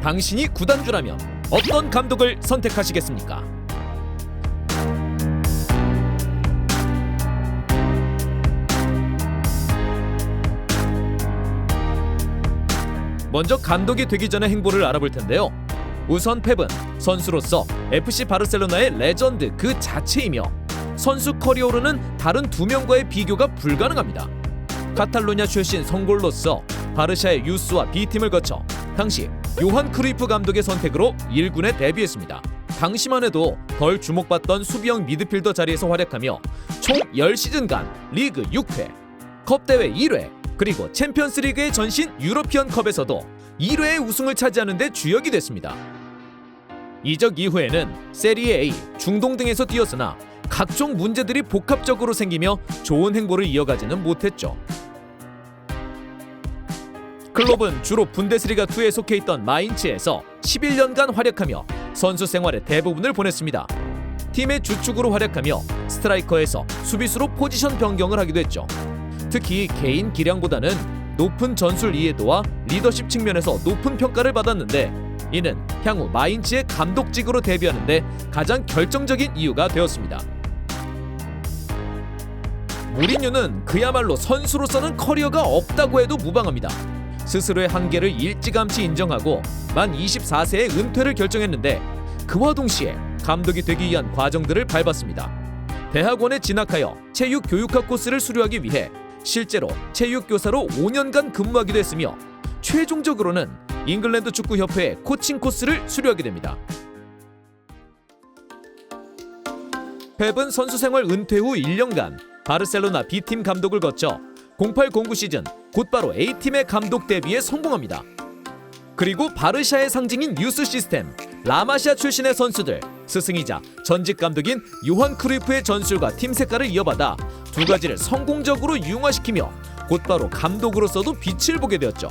당신이 구단주라면 어떤 감독을 선택하시겠습니까? 먼저 감독이 되기 전의 행보를 알아볼 텐데요. 우선 펩은 선수로서 FC 바르셀로나의 레전드 그 자체이며 선수 커리어로는 다른 두 명과의 비교가 불가능합니다. 카탈루냐 출신 성골로서 바르샤의 유스와 B팀을 거쳐 당시 요한 크루이프 감독의 선택으로 1군에 데뷔했습니다. 당시만 해도 덜 주목받던 수비형 미드필더 자리에서 활약하며 총 10시즌간 리그 6회, 컵대회 1회, 그리고 챔피언스리그의 전신 유러피언 컵에서도 1회의 우승을 차지하는 데 주역이 됐습니다. 이적 이후에는 세리에 A, 중동 등에서 뛰었으나 각종 문제들이 복합적으로 생기며 좋은 행보를 이어가지는 못했죠. 클롭은 주로 분데스리가2에 속해 있던 마인츠에서 11년간 활약하며 선수 생활의 대부분을 보냈습니다. 팀의 주축으로 활약하며 스트라이커에서 수비수로 포지션 변경을 하기도 했죠. 특히 개인 기량보다는 높은 전술 이해도와 리더십 측면에서 높은 평가를 받았는데 이는 향후 마인츠의 감독직으로 데뷔하는 데 가장 결정적인 이유가 되었습니다. 무리뉴는 그야말로 선수로서는 커리어가 없다고 해도 무방합니다. 스스로의 한계를 일찌감치 인정하고 만 24세에 은퇴를 결정했는데 그와 동시에 감독이 되기 위한 과정들을 밟았습니다. 대학원에 진학하여 체육교육학 코스를 수료하기 위해 실제로 체육교사로 5년간 근무하기도 했으며 최종적으로는 잉글랜드 축구협회의 코칭 코스를 수료하게 됩니다. 펩은 선수 생활 은퇴 후 1년간 바르셀로나 B팀 감독을 거쳐 08-09 시즌 곧바로 A팀의 감독 데뷔에 성공합니다. 그리고 바르샤의 상징인 유스 시스템, 라마시아 출신의 선수들, 스승이자 전직 감독인 요한 크루이프의 전술과 팀 색깔을 이어받아 두 가지를 성공적으로 융화시키며 곧바로 감독으로서도 빛을 보게 되었죠.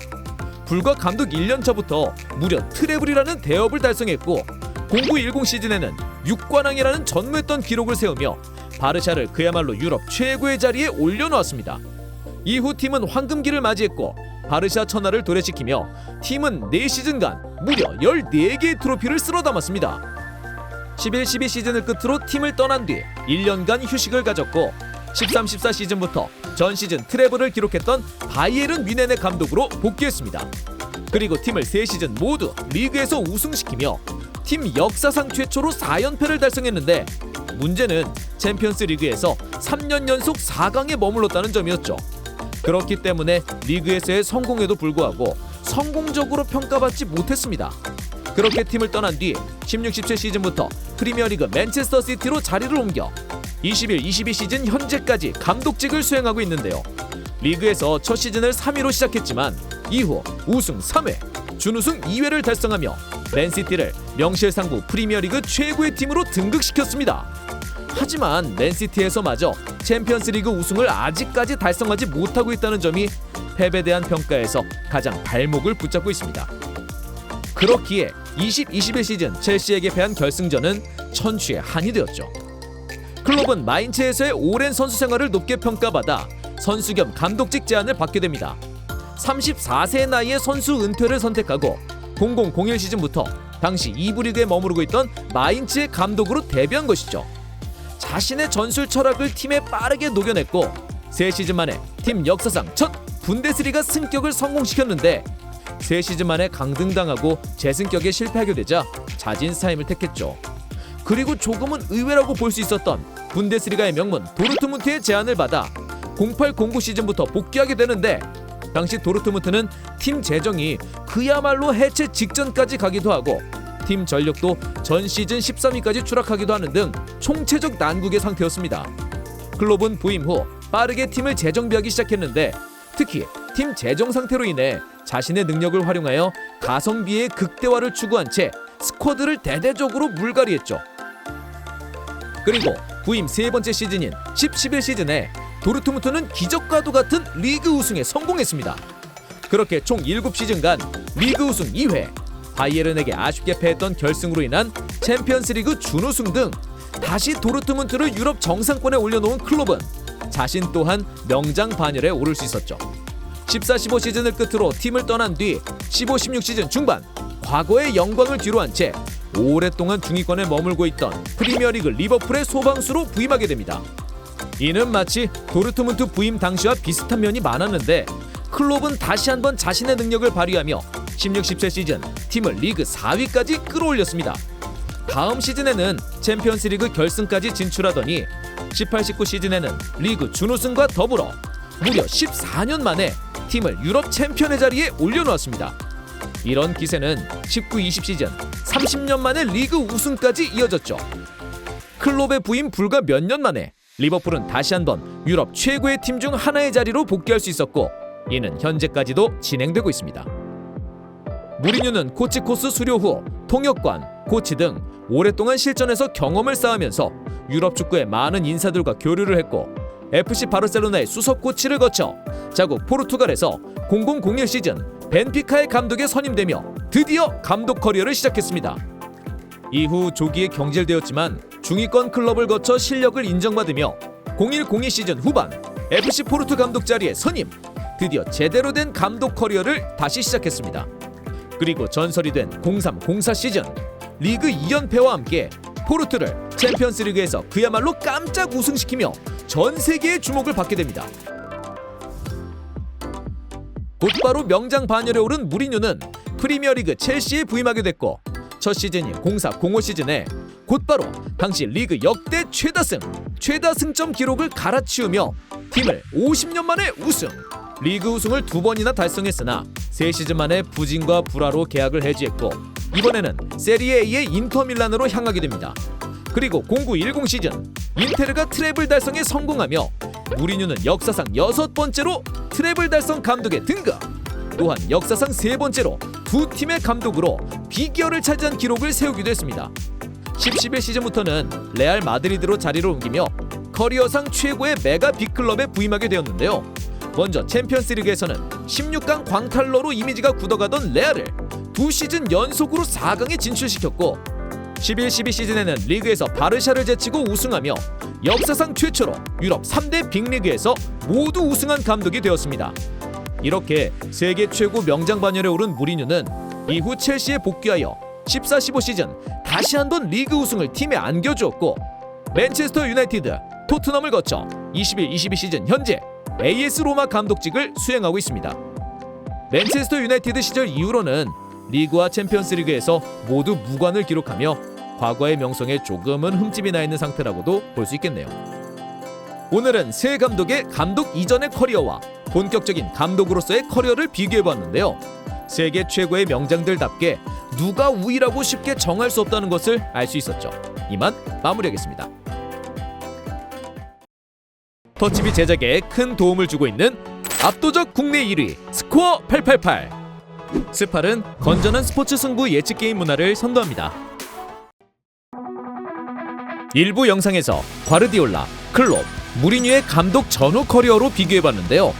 불과 감독 1년 차부터 무려 트래블이라는 대업을 달성했고 09-10 시즌에는 6관왕이라는 전무했던 기록을 세우며 바르샤를 그야말로 유럽 최고의 자리에 올려놓았습니다. 이후 팀은 황금기를 맞이했고 바르샤 천하를 도래시키며 팀은 4시즌간 무려 14개의 트로피를 쓸어 담았습니다. 11-12 시즌을 끝으로 팀을 떠난 뒤 1년간 휴식을 가졌고 13-14 시즌부터 전 시즌 트래블을 기록했던 바이에른 뮌헨의 감독으로 복귀했습니다. 그리고 팀을 3시즌 모두 리그에서 우승시키며 팀 역사상 최초로 4연패를 달성했는데 문제는 챔피언스 리그에서 3년 연속 4강에 머물렀다는 점이었죠. 그렇기 때문에 리그에서의 성공에도 불구하고 성공적으로 평가받지 못했습니다. 그렇게 팀을 떠난 뒤 16-17 시즌부터 프리미어리그 맨체스터 시티로 자리를 옮겨 21-22 시즌 현재까지 감독직을 수행하고 있는데요. 리그에서 첫 시즌을 3위로 시작했지만 이후 우승 3회, 준우승 2회를 달성하며 맨시티를 명실상부 프리미어리그 최고의 팀으로 등극시켰습니다. 하지만 맨시티에서마저 챔피언스리그 우승을 아직까지 달성하지 못하고 있다는 점이 펩에 대한 평가에서 가장 발목을 붙잡고 있습니다. 그렇기에 20-21 시즌 첼시에게 패한 결승전은 천추의 한이 되었죠. 클롭은 마인츠에서의 오랜 선수 생활을 높게 평가받아 선수 겸 감독직 제안을 받게 됩니다. 34세의 나이에 선수 은퇴를 선택하고 00-01 시즌부터 당시 2부 리그에 머무르고 있던 마인츠의 감독으로 데뷔한 것이죠. 자신의 전술 철학을 팀에 빠르게 녹여냈고 3시즌 만에 팀 역사상 첫 분데스리가 승격을 성공시켰는데 3시즌 만에 강등당하고 재승격에 실패하게 되자 자진사임을 택했죠. 그리고 조금은 의외라고 볼 수 있었던 분데스리가의 명문 도르트문트의 제안을 받아 08-09 시즌부터 복귀하게 되는데 당시 도르트문트는 팀 재정이 그야말로 해체 직전까지 가기도 하고 팀 전력도 전 시즌 13위까지 추락하기도 하는 등 총체적 난국의 상태였습니다. 클롭은 부임 후 빠르게 팀을 재정비하기 시작했는데 특히 팀 재정 상태로 인해 자신의 능력을 활용하여 가성비의 극대화를 추구한 채 스쿼드를 대대적으로 물갈이했죠. 그리고 부임 세 번째 시즌인 10-11 시즌에 도르트문트는 기적과도 같은 리그 우승에 성공했습니다. 그렇게 총 7시즌간 리그 우승 2회, 바이에른에게 아쉽게 패했던 결승으로 인한 챔피언스리그 준우승 등 다시 도르트문트를 유럽 정상권에 올려놓은 클롭은 자신 또한 명장 반열에 오를 수 있었죠. 14-15 시즌을 끝으로 팀을 떠난 뒤 15-16 시즌 중반 과거의 영광을 뒤로한 채 오랫동안 중위권에 머물고 있던 프리미어리그 리버풀의 소방수로 부임하게 됩니다. 이는 마치 도르트문트 부임 당시와 비슷한 면이 많았는데 클롭은 다시 한번 자신의 능력을 발휘하며 16-17 시즌 팀을 리그 4위까지 끌어올렸습니다. 다음 시즌에는 챔피언스리그 결승까지 진출하더니 18-19 시즌에는 리그 준우승과 더불어 무려 14년 만에 팀을 유럽 챔피언의 자리에 올려놓았습니다. 이런 기세는 19-20 시즌 30년 만에 리그 우승까지 이어졌죠. 클롭의 부임 불과 몇 년 만에 리버풀은 다시 한번 유럽 최고의 팀 중 하나의 자리로 복귀할 수 있었고 이는 현재까지도 진행되고 있습니다. 무리뉴는 코치 코스 수료 후 통역관, 코치 등 오랫동안 실전에서 경험을 쌓으면서 유럽 축구의 많은 인사들과 교류를 했고 FC 바르셀로나의 수석 코치를 거쳐 자국 포르투갈에서 0001 시즌 벤피카의 감독에 선임되며 드디어 감독 커리어를 시작했습니다. 이후 조기에 경질되었지만 중위권 클럽을 거쳐 실력을 인정받으며 01-02 시즌 후반 FC 포르투 감독 자리에 선임, 드디어 제대로 된 감독 커리어를 다시 시작했습니다. 그리고 전설이 된 03-04 시즌 리그 2연패와 함께 포르투를 챔피언스리그에서 그야말로 깜짝 우승시키며 전 세계의 주목을 받게 됩니다. 곧바로 명장 반열에 오른 무리뉴는 프리미어리그 첼시에 부임하게 됐고 첫 시즌인 04-05 시즌에 곧바로 당시 리그 역대 최다 승점 기록을 갈아치우며 팀을 50년 만에 우승, 리그 우승을 2번이나 달성했으나 3시즌 만에 부진과 불화로 계약을 해지했고 이번에는 세리에 A의 인터밀란으로 향하게 됩니다. 그리고 09-10 시즌 인테르가 트래블 달성에 성공하며 무리뉴는 역사상 6번째로 트래블 달성 감독에 등극, 또한 역사상 3번째로 두 팀의 감독으로 비기어를 차지한 기록을 세우기도 했습니다. 10-11 시즌부터는 레알 마드리드로 자리를 옮기며 커리어상 최고의 메가 빅클럽에 부임하게 되었는데요. 먼저 챔피언스리그에서는 16강 광탈러로 이미지가 굳어가던 레알을 2시즌 연속으로 4강에 진출시켰고 11-12 시즌에는 리그에서 바르샤를 제치고 우승하며 역사상 최초로 유럽 3대 빅리그에서 모두 우승한 감독이 되었습니다. 이렇게 세계 최고 명장 반열에 오른 무리뉴는 이후 첼시에 복귀하여 14-15 시즌 다시 한번 리그 우승을 팀에 안겨주었고 맨체스터 유나이티드, 토트넘을 거쳐 21-22 시즌 현재 AS 로마 감독직을 수행하고 있습니다. 맨체스터 유나이티드 시절 이후로는 리그와 챔피언스리그에서 모두 무관을 기록하며 과거의 명성에 조금은 흠집이 나 있는 상태라고도 볼 수 있겠네요. 오늘은 새 감독의 감독 이전의 커리어와 본격적인 감독으로서의 커리어를 비교해보았는데요. 세계 최고의 명장들답게 누가 우위라고 쉽게 정할 수 없다는 것을 알 수 있었죠. 이만 마무리하겠습니다. 터치비 제작에 큰 도움을 주고 있는 압도적 국내 1위 스코어 888. 스팔은 건전한 스포츠 승부 예측 게임 문화를 선도합니다. 일부 영상에서 과르디올라, 클롭, 무리뉴의 감독 전후 커리어로 비교해봤는데요.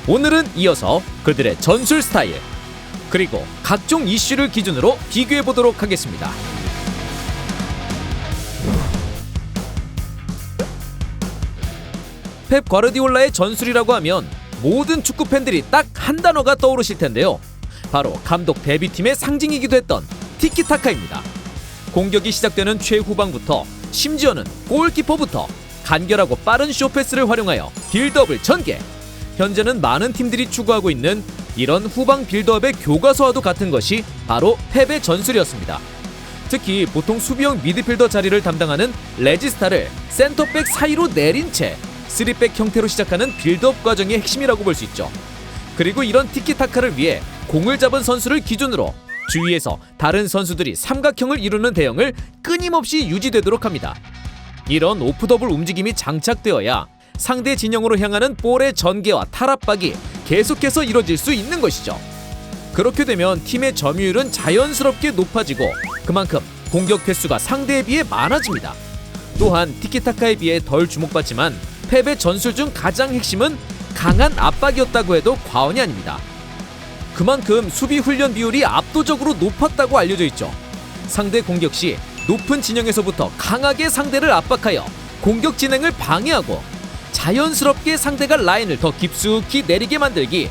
오늘은 이어서 그들의 전술 스타일 그리고 각종 이슈를 기준으로 비교해보도록 하겠습니다. 펩 과르디올라의 전술이라고 하면 모든 축구 팬들이 딱 한 단어가 떠오르실 텐데요. 바로 감독 데뷔팀의 상징이기도 했던 티키타카입니다. 공격이 시작되는 최후방부터 심지어는 골키퍼부터 간결하고 빠른 쇼패스를 활용하여 빌드업을 전개. 현재는 많은 팀들이 추구하고 있는 이런 후방 빌드업의 교과서와도 같은 것이 바로 펩의 전술이었습니다. 특히 보통 수비형 미드필더 자리를 담당하는 레지스타를 센터백 사이로 내린 채 3백 형태로 시작하는 빌드업 과정이 핵심이라고 볼 수 있죠. 그리고 이런 티키타카를 위해 공을 잡은 선수를 기준으로 주위에서 다른 선수들이 삼각형을 이루는 대형을 끊임없이 유지되도록 합니다. 이런 오프더블 움직임이 장착되어야 상대 진영으로 향하는 볼의 전개와 탈압박이 계속해서 이뤄질 수 있는 것이죠. 그렇게 되면 팀의 점유율은 자연스럽게 높아지고 그만큼 공격 횟수가 상대에 비해 많아집니다. 또한 티키타카에 비해 덜 주목받지만 펩의 전술 중 가장 핵심은 강한 압박이었다고 해도 과언이 아닙니다. 그만큼 수비 훈련 비율이 압도적으로 높았다고 알려져 있죠. 상대 공격 시 높은 진영에서부터 강하게 상대를 압박하여 공격 진행을 방해하고 자연스럽게 상대가 라인을 더 깊숙이 내리게 만들기.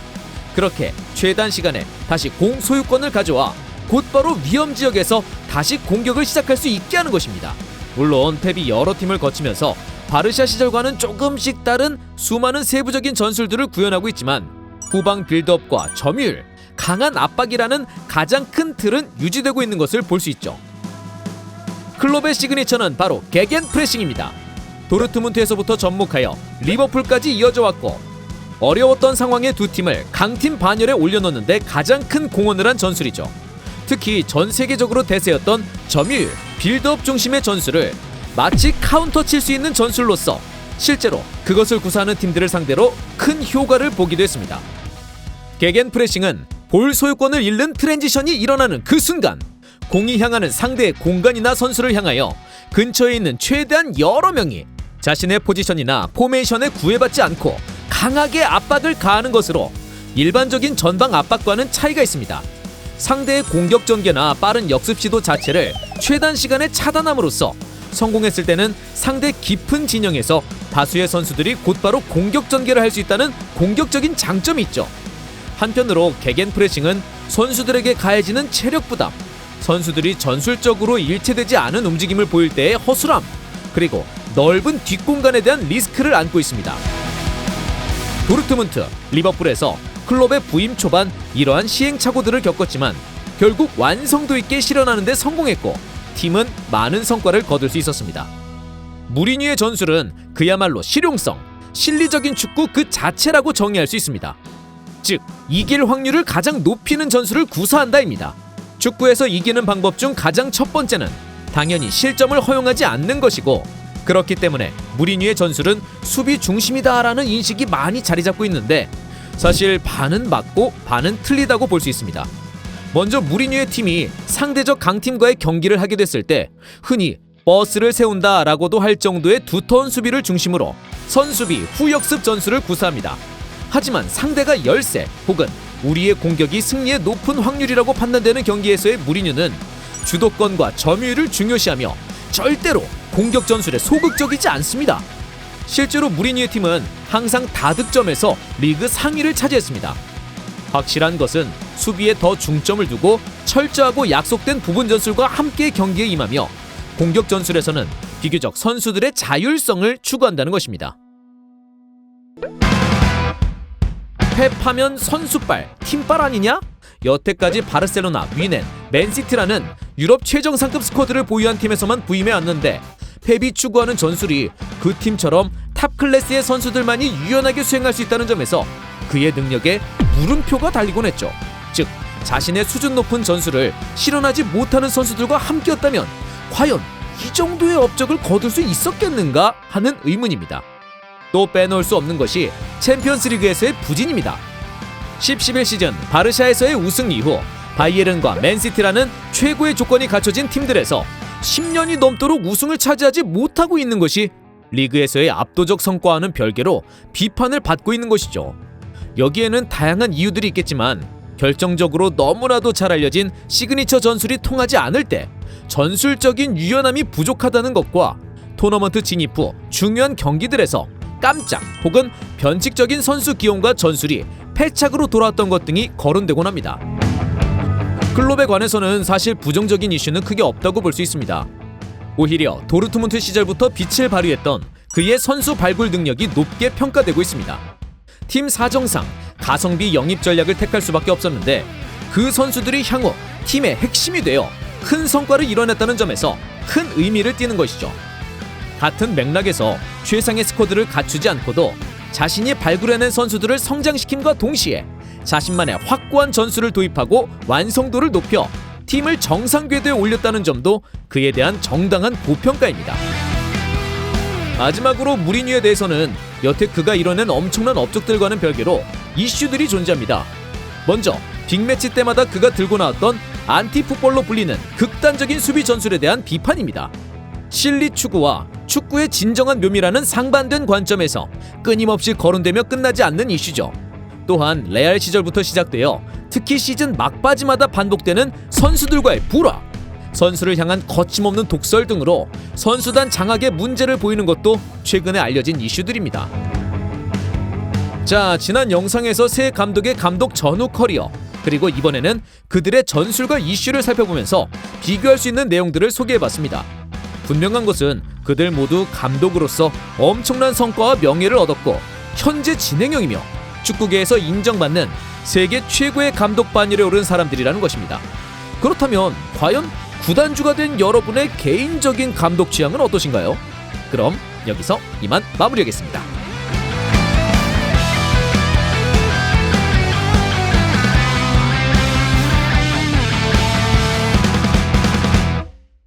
그렇게 최단 시간에 다시 공 소유권을 가져와 곧바로 위험 지역에서 다시 공격을 시작할 수 있게 하는 것입니다. 물론 펩이 여러 팀을 거치면서 바르샤 시절과는 조금씩 다른 수많은 세부적인 전술들을 구현하고 있지만 후방 빌드업과 점유율, 강한 압박이라는 가장 큰 틀은 유지되고 있는 것을 볼 수 있죠. 클롭의 시그니처는 바로 게겐 프레싱입니다. 도르트문트에서부터 접목하여 리버풀까지 이어져 왔고 어려웠던 상황의 두 팀을 강팀 반열에 올려놓는데 가장 큰 공헌을 한 전술이죠. 특히 전 세계적으로 대세였던 점유율, 빌드업 중심의 전술을 마치 카운터 칠 수 있는 전술로서 실제로 그것을 구사하는 팀들을 상대로 큰 효과를 보기도 했습니다. 게겐 프레싱은 볼 소유권을 잃는 트랜지션이 일어나는 그 순간 공이 향하는 상대의 공간이나 선수를 향하여 근처에 있는 최대한 여러 명이 자신의 포지션이나 포메이션에 구애받지 않고 강하게 압박을 가하는 것으로 일반적인 전방 압박과는 차이가 있습니다. 상대의 공격 전개나 빠른 역습 시도 자체를 최단 시간에 차단함으로써 성공했을 때는 상대 깊은 진영에서 다수의 선수들이 곧바로 공격 전개를 할 수 있다는 공격적인 장점이 있죠. 한편으로 게겐 프레싱은 선수들에게 가해지는 체력 부담, 선수들이 전술적으로 일체되지 않은 움직임을 보일 때의 허술함, 그리고 넓은 뒷공간에 대한 리스크를 안고 있습니다. 도르트문트, 리버풀에서 클롭의 부임 초반 이러한 시행착오들을 겪었지만 결국 완성도 있게 실현하는 데 성공했고 팀은 많은 성과를 거둘 수 있었습니다. 무리뉴의 전술은 그야말로 실용성, 실리적인 축구 그 자체라고 정의할 수 있습니다. 즉, 이길 확률을 가장 높이는 전술을 구사한다입니다. 축구에서 이기는 방법 중 가장 첫 번째는 당연히 실점을 허용하지 않는 것이고, 그렇기 때문에 무리뉴의 전술은 수비 중심이다라는 인식이 많이 자리 잡고 있는데 사실 반은 맞고 반은 틀리다고 볼 수 있습니다. 먼저 무리뉴의 팀이 상대적 강팀과의 경기를 하게 됐을 때 흔히 버스를 세운다라고도 할 정도의 두터운 수비를 중심으로 선수비, 후역습 전술을 구사합니다. 하지만 상대가 열세 혹은 우리의 공격이 승리의 높은 확률이라고 판단되는 경기에서의 무리뉴는 주도권과 점유율을 중요시하며 절대로 공격 전술에 소극적이지 않습니다. 실제로 무리뉴의 팀은 항상 다득점에서 리그 상위를 차지했습니다. 확실한 것은 수비에 더 중점을 두고 철저하고 약속된 부분 전술과 함께 경기에 임하며 공격 전술에서는 비교적 선수들의 자율성을 추구한다는 것입니다. 펩하면 선수빨, 팀빨 아니냐? 여태까지 바르셀로나, 뮌헨, 맨시티라는 유럽 최정상급 스쿼드를 보유한 팀에서만 부임해왔는데 펩이 추구하는 전술이 그 팀처럼 탑 클래스의 선수들만이 유연하게 수행할 수 있다는 점에서 그의 능력에 물음표가 달리곤 했죠. 즉, 자신의 수준 높은 전술을 실현하지 못하는 선수들과 함께였다면 과연 이 정도의 업적을 거둘 수 있었겠는가 하는 의문입니다. 또 빼놓을 수 없는 것이 챔피언스리그에서의 부진입니다. 10-11 시즌 바르샤에서의 우승 이후 바이에른과 맨시티라는 최고의 조건이 갖춰진 팀들에서 10년이 넘도록 우승을 차지하지 못하고 있는 것이 리그에서의 압도적 성과와는 별개로 비판을 받고 있는 것이죠. 여기에는 다양한 이유들이 있겠지만 결정적으로 너무나도 잘 알려진 시그니처 전술이 통하지 않을 때 전술적인 유연함이 부족하다는 것과 토너먼트 진입 후 중요한 경기들에서 깜짝 혹은 변칙적인 선수 기용과 전술이 패착으로 돌아왔던 것 등이 거론되곤 합니다. 클롭에 관해서는 사실 부정적인 이슈는 크게 없다고 볼 수 있습니다. 오히려 도르트문트 시절부터 빛을 발휘했던 그의 선수 발굴 능력이 높게 평가되고 있습니다. 팀 사정상 가성비 영입 전략을 택할 수밖에 없었는데 그 선수들이 향후 팀의 핵심이 되어 큰 성과를 이뤄냈다는 점에서 큰 의미를 띠는 것이죠. 같은 맥락에서 최상의 스쿼드를 갖추지 않고도 자신이 발굴해낸 선수들을 성장시킴과 동시에 자신만의 확고한 전술을 도입하고 완성도를 높여 팀을 정상 궤도에 올렸다는 점도 그에 대한 정당한 고평가입니다. 마지막으로 무리뉴에 대해서는 여태 그가 이뤄낸 엄청난 업적들과는 별개로 이슈들이 존재합니다. 먼저 빅매치 때마다 그가 들고 나왔던 안티풋볼로 불리는 극단적인 수비 전술에 대한 비판입니다. 실리 추구와 축구의 진정한 묘미라는 상반된 관점에서 끊임없이 거론되며 끝나지 않는 이슈죠. 또한 레알 시절부터 시작되어 특히 시즌 막바지마다 반복되는 선수들과의 불화, 선수를 향한 거침없는 독설 등으로 선수단 장악에 문제를 보이는 것도 최근에 알려진 이슈들입니다. 자, 지난 영상에서 새 감독의 감독 전후 커리어, 그리고 이번에는 그들의 전술과 이슈를 살펴보면서 비교할 수 있는 내용들을 소개해봤습니다. 분명한 것은 그들 모두 감독으로서 엄청난 성과와 명예를 얻었고 현재 진행형이며 축구계에서 인정받는 세계 최고의 감독 반열에 오른 사람들이라는 것입니다. 그렇다면 과연 구단주가 된 여러분의 개인적인 감독 취향은 어떠신가요? 그럼 여기서 이만 마무리하겠습니다.